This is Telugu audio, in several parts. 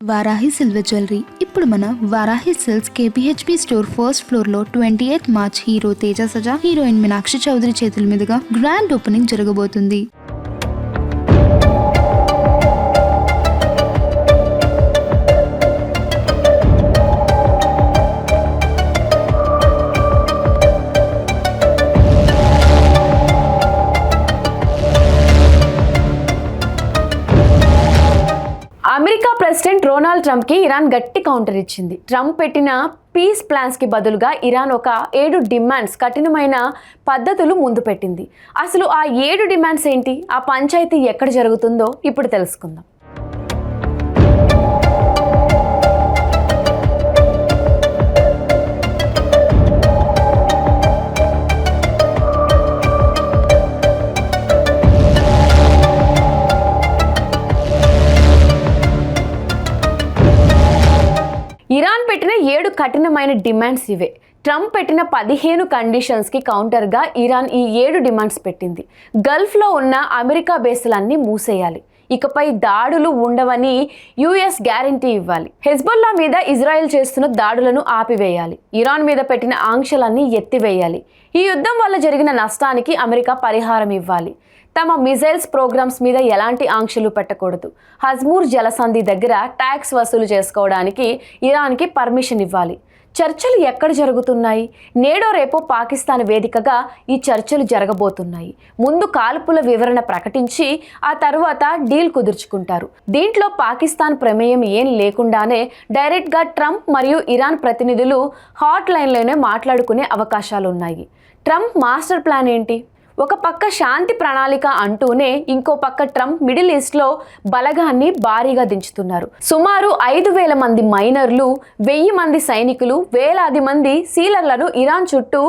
వారాహి సిల్వర్ జ్యువెలరీ ఇప్పుడు మన Varahi silks KPHP store first floor లో 28 March hero Teja Sajja heroine Meenakshi Chaudhary చేతుల మీదుగా గ్రాండ్ ఓపెనింగ్ జరగబోతుంది. అమెరికా ప్రెసిడెంట్ డొనాల్డ్ ట్రంప్కి ఇరాన్ గట్టి కౌంటర్ ఇచ్చింది. ట్రంప్ పెట్టిన పీస్ ప్లాన్స్కి బదులుగా ఇరాన్ ఒక 7 డిమాండ్స్ కఠినమైన పద్ధతులు ముందు పెట్టింది. అసలు ఆ 7 డిమాండ్స్ ఏంటి, ఆ పంచాయతీ ఎక్కడ జరుగుతుందో ఇప్పుడు తెలుసుకుందాం. ఇరాన్ పెట్టిన 7 కఠినమైన డిమాండ్స్ ఇవే. ట్రంప్ పెట్టిన 15 కండిషన్స్కి కౌంటర్గా ఇరాన్ ఈ 7 డిమాండ్స్ పెట్టింది. గల్ఫ్లో ఉన్న అమెరికా బేస్లన్నీ మూసేయాలి, ఇకపై దాడులు ఉండవని యుఎస్ గ్యారంటీ ఇవ్వాలి, హెజ్బొల్లా మీద ఇజ్రాయెల్ చేస్తున్న దాడులను ఆపివేయాలి, ఇరాన్ మీద పెట్టిన ఆంక్షలన్నీ ఎత్తివేయాలి, ఈ యుద్ధం వల్ల జరిగిన నష్టానికి అమెరికా పరిహారం ఇవ్వాలి, తమ మిజైల్స్ ప్రోగ్రామ్స్ మీద ఎలాంటి ఆంక్షలు పెట్టకూడదు, హజ్మూర్ జలసంధి దగ్గర ట్యాక్స్ వసూలు చేసుకోవడానికి ఇరాన్కి పర్మిషన్ ఇవ్వాలి. చర్చలు ఎక్కడ జరుగుతున్నాయి? నేడో రేపో పాకిస్తాన్ వేదికగా ఈ చర్చలు జరగబోతున్నాయి. ముందు కాల్పుల వివరణ ప్రకటించి ఆ తర్వాత డీల్ కుదుర్చుకుంటారు. దీంట్లో పాకిస్తాన్ ప్రమేయం ఏం లేకుండానే డైరెక్ట్గా ట్రంప్ మరియు ఇరాన్ ప్రతినిధులు హాట్ లైన్లోనే మాట్లాడుకునే అవకాశాలున్నాయి. ట్రంప్ మాస్టర్ ప్లాన్ ఏంటి? ఒక పక్క శాంతి ప్రణాళిక అంటూనే ఇంకో పక్క ట్రంప్ మిడిల్ ఈస్ట్లో బలగాన్ని భారీగా దించుతున్నారు. సుమారు 5,000 మంది మైనర్లు, 1000 మంది సైనికులు, వేలాది మంది సీలర్లను ఇరాన్ చుట్టూ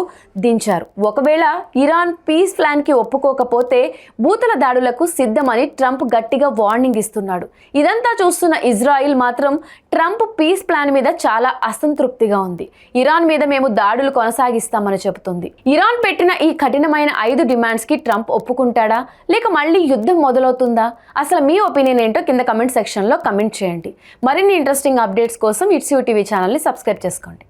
దించారు. ఒకవేళ ఇరాన్ పీస్ ప్లాన్కి ఒప్పుకోకపోతే భూతల దాడులకు సిద్ధమని ట్రంప్ గట్టిగా వార్నింగ్ ఇస్తున్నాడు. ఇదంతా చూస్తున్న ఇజ్రాయిల్ మాత్రం ట్రంప్ పీస్ ప్లాన్ మీద చాలా అసంతృప్తిగా ఉంది. ఇరాన్ మీద మేము దాడులు కొనసాగిస్తామని చెబుతుంది. ఇరాన్ పెట్టిన ఈ కఠినమైన 5 డిమాండ్స్కి ట్రంప్ ఒప్పుకుంటాడా, లేక మళ్ళీ యుద్ధం మొదలవుతుందా? అసలు మీ ఒపీనియన్ ఏంటో కింద కమెంట్ సెక్షన్లో కమెంట్ చేయండి. మరిన్ని ఇంట్రెస్టింగ్ అప్డేట్స్ కోసం ఇట్స్ యూ టీవీ ఛానల్ని సబ్స్క్రైబ్ చేసుకోండి.